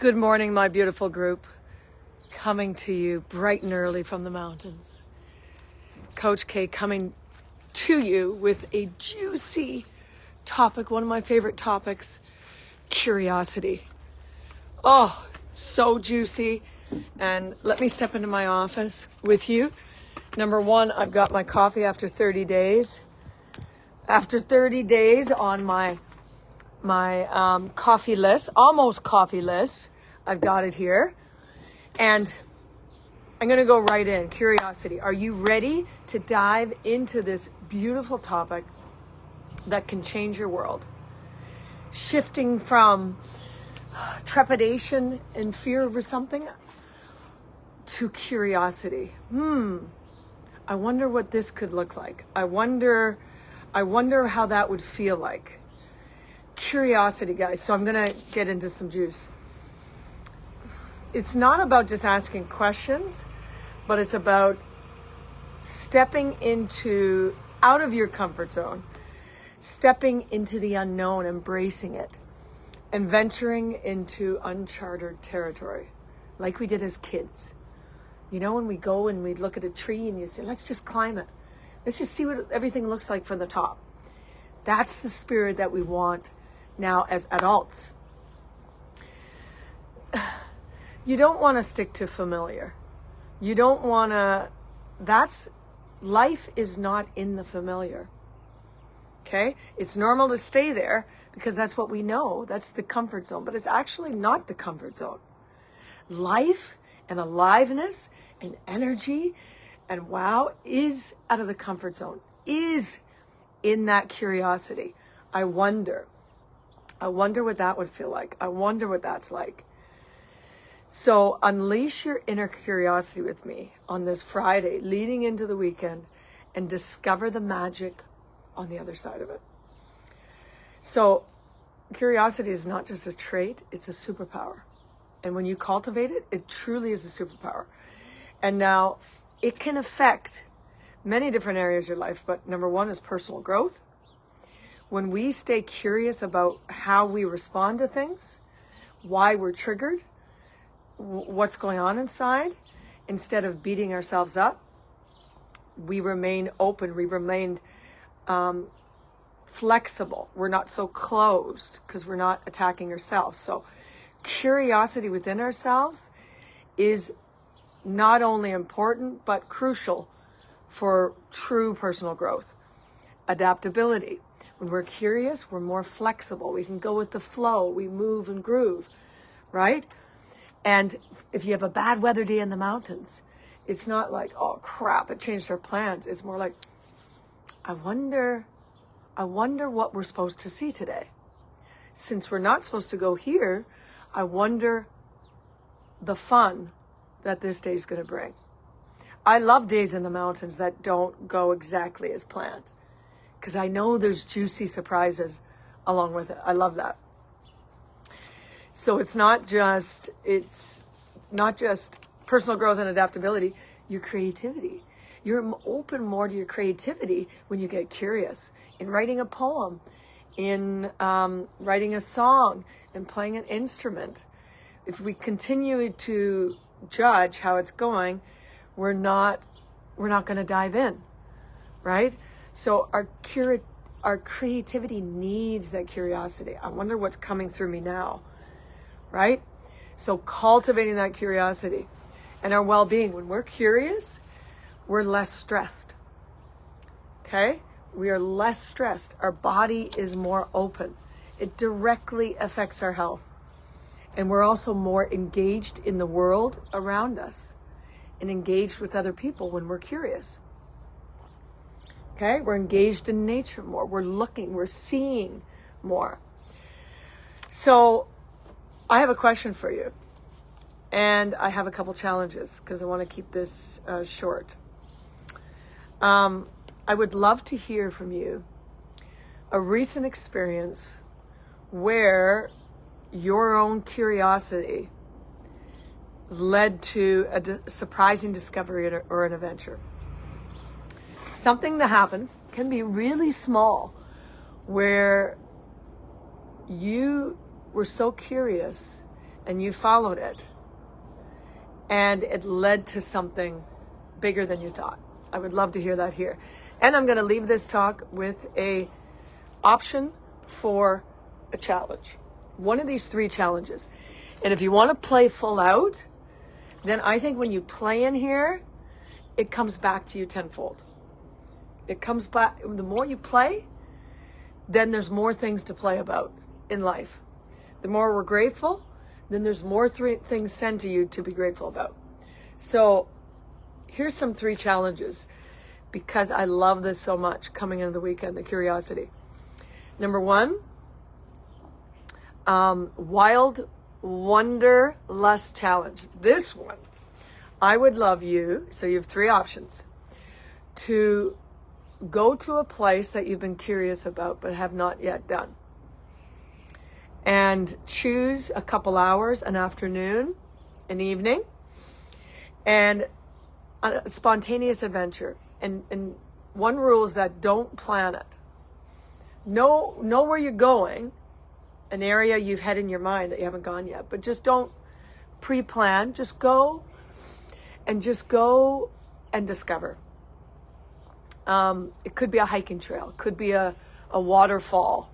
Good morning, my beautiful group. Coming to you bright and early from the mountains. Coach K coming to you with a juicy topic, one of my favorite topics, curiosity. Oh, so juicy. And let me step into my office with you. Number one, I've got my coffee after 30 days. After 30 days on my coffee list, almost coffee list. I've got it here. And I'm going to go right in. Curiosity. Are you ready to dive into this beautiful topic that can change your world? Shifting from trepidation and fear over something to curiosity. I wonder what this could look like. I wonder how that would feel like. Curiosity, guys. So I'm going to get into some juice. It's not about just asking questions, but it's about stepping out of your comfort zone, stepping into the unknown, embracing it, and venturing into uncharted territory, like we did as kids. You know, when we go and we look at a tree and you say, let's just climb it. Let's just see what everything looks like from the top. That's the spirit that we want now as adults. You don't want to stick to familiar. You don't want to, life is not in the familiar. Okay? It's normal to stay there because that's what we know. That's the comfort zone, but it's actually not the comfort zone. Life and aliveness and energy and wow is out of the comfort zone, is in that curiosity. I wonder what that would feel like. I wonder what that's like. So unleash your inner curiosity with me on this Friday, leading into the weekend, and discover the magic on the other side of it. So curiosity is not just a trait, it's a superpower. And when you cultivate it, it truly is a superpower. And now it can affect many different areas of your life, but number one is personal growth. When we stay curious about how we respond to things, why we're triggered, what's going on inside, instead of beating ourselves up, we remain open, we remain flexible. We're not so closed because we're not attacking ourselves. So curiosity within ourselves is not only important, but crucial for true personal growth. Adaptability. When we're curious, we're more flexible. We can go with the flow. We move and groove, right? And if you have a bad weather day in the mountains, it's not like, oh crap, it changed our plans. It's more like, I wonder what we're supposed to see today. Since we're not supposed to go here, I wonder the fun that this day is going to bring. I love days in the mountains that don't go exactly as planned, because I know there's juicy surprises along with it. I love that. So it's not just personal growth and adaptability, your creativity. You're open more to your creativity when you get curious in writing a poem, in writing a song, and playing an instrument. If we continue to judge how it's going, we're not going to dive in, right? So our creativity needs that curiosity. I wonder what's coming through me now, right? So cultivating that curiosity and our well-being. When we're curious, we're less stressed, okay? We are less stressed. Our body is more open. It directly affects our health. And we're also more engaged in the world around us and engaged with other people when we're curious. Okay? We're engaged in nature more. We're looking, we're seeing more. So I have a question for you. And I have a couple challenges because I want to keep this short. I would love to hear from you a recent experience where your own curiosity led to a surprising discovery or an adventure. Something that happened can be really small, where you were so curious and you followed it, and it led to something bigger than you thought. I would love to hear that here. And I'm going to leave this talk with a option for a challenge. One of these 3 challenges. And if you want to play full out, then I think when you play in here, it comes back to you tenfold. It comes back, the more you play, then there's more things to play about in life. The more we're grateful, then there's more things sent to you to be grateful about. So here's some 3 challenges, because I love this so much coming into the weekend, the curiosity. Number 1, Wild Wanderlust Challenge. This one, I would love you, so you have 3 options, to go to a place that you've been curious about but have not yet done. And choose a couple hours, an afternoon, an evening, and a spontaneous adventure. And one rule is that don't plan it. Know where you're going, an area you've had in your mind that you haven't gone yet, but just don't pre-plan. Just go and discover. It could be a hiking trail. It could be a waterfall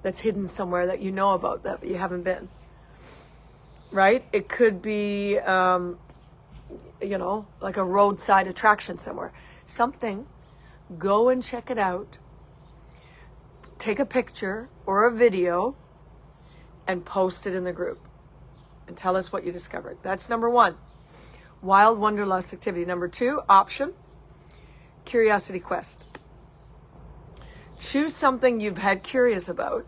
that's hidden somewhere that you know about that you haven't been. Right? It could be, like a roadside attraction somewhere. Something. Go and check it out. Take a picture or a video and post it in the group. And tell us what you discovered. That's number 1. Wild Wanderlust activity. Number 2, option. Curiosity quest. Choose something you've had curiosity about,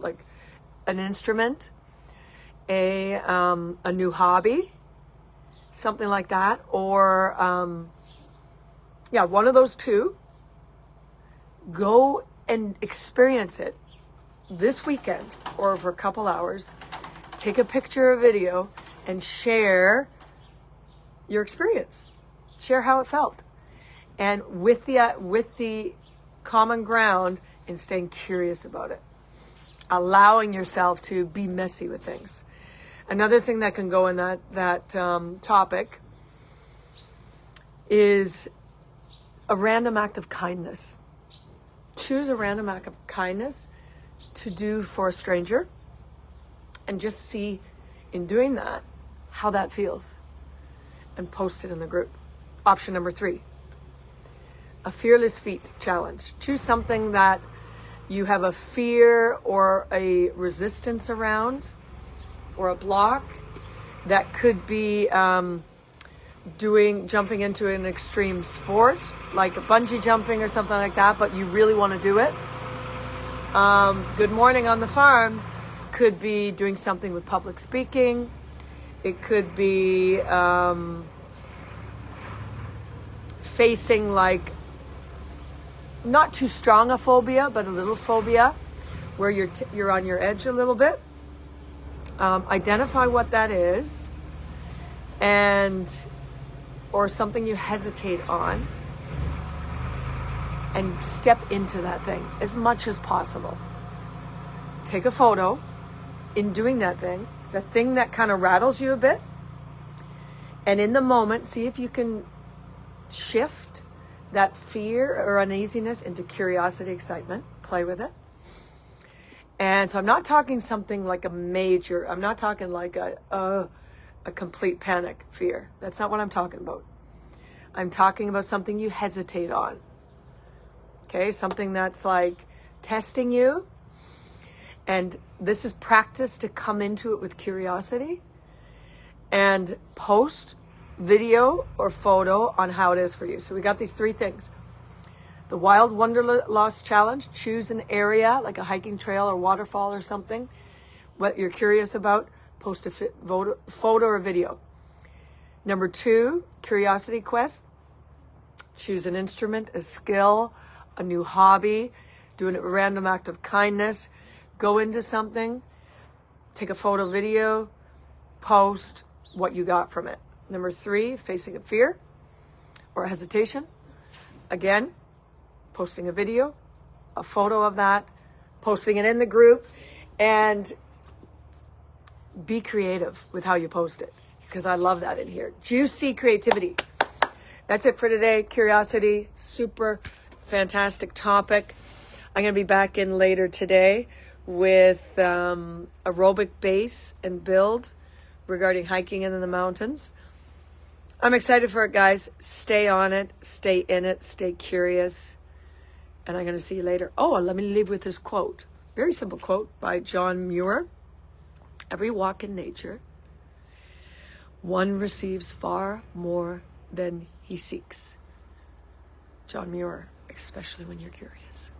like an instrument, a new hobby, something like that, or one of those 2. Go and experience it this weekend or for a couple hours. Take a picture or video and share your experience. Share how it felt. And with the common ground in staying curious about it. Allowing yourself to be messy with things. Another thing that can go in that topic is a random act of kindness. Choose a random act of kindness to do for a stranger and just see, in doing that, how that feels, and post it in the group. Option number 3, a fearless feet challenge. Choose something that you have a fear or a resistance around, or a block. That could be jumping into an extreme sport, like a bungee jumping or something like that, but you really want to do it. Good morning on the farm could be doing something with public speaking. It could be facing like not too strong a phobia, but a little phobia where you're on your edge a little bit. Identify what that is, or something you hesitate on, and step into that thing as much as possible. Take a photo in doing that thing, the thing that kind of rattles you a bit, and in the moment, see if you can shift that fear or uneasiness into curiosity, excitement. Play with it. And so I'm not talking something like I'm not talking like a complete panic fear. That's not what I'm talking about. I'm talking about something you hesitate on. Okay, something that's like testing you. And this is practice to come into it with curiosity and post video or photo on how it is for you. So we got these 3 things. The Wild Wanderlust Challenge. Choose an area like a hiking trail or waterfall or something, what you're curious about. Post a photo or video. Number 2, Curiosity Quest. Choose an instrument, a skill, a new hobby, do a random act of kindness. Go into something, take a photo, video, post what you got from it. Number 3, facing a fear or hesitation. Again, posting a video, a photo of that, posting it in the group, and be creative with how you post it, because I love that in here. Juicy creativity. That's it for today. Curiosity, super fantastic topic. I'm going to be back in later today with aerobic base and build regarding hiking in the mountains. I'm excited for it, guys. Stay on it, stay in it, stay curious. And I'm going to see you later. Oh, let me leave with this quote. Very simple quote by John Muir. Every walk in nature, one receives far more than he seeks. John Muir, especially when you're curious.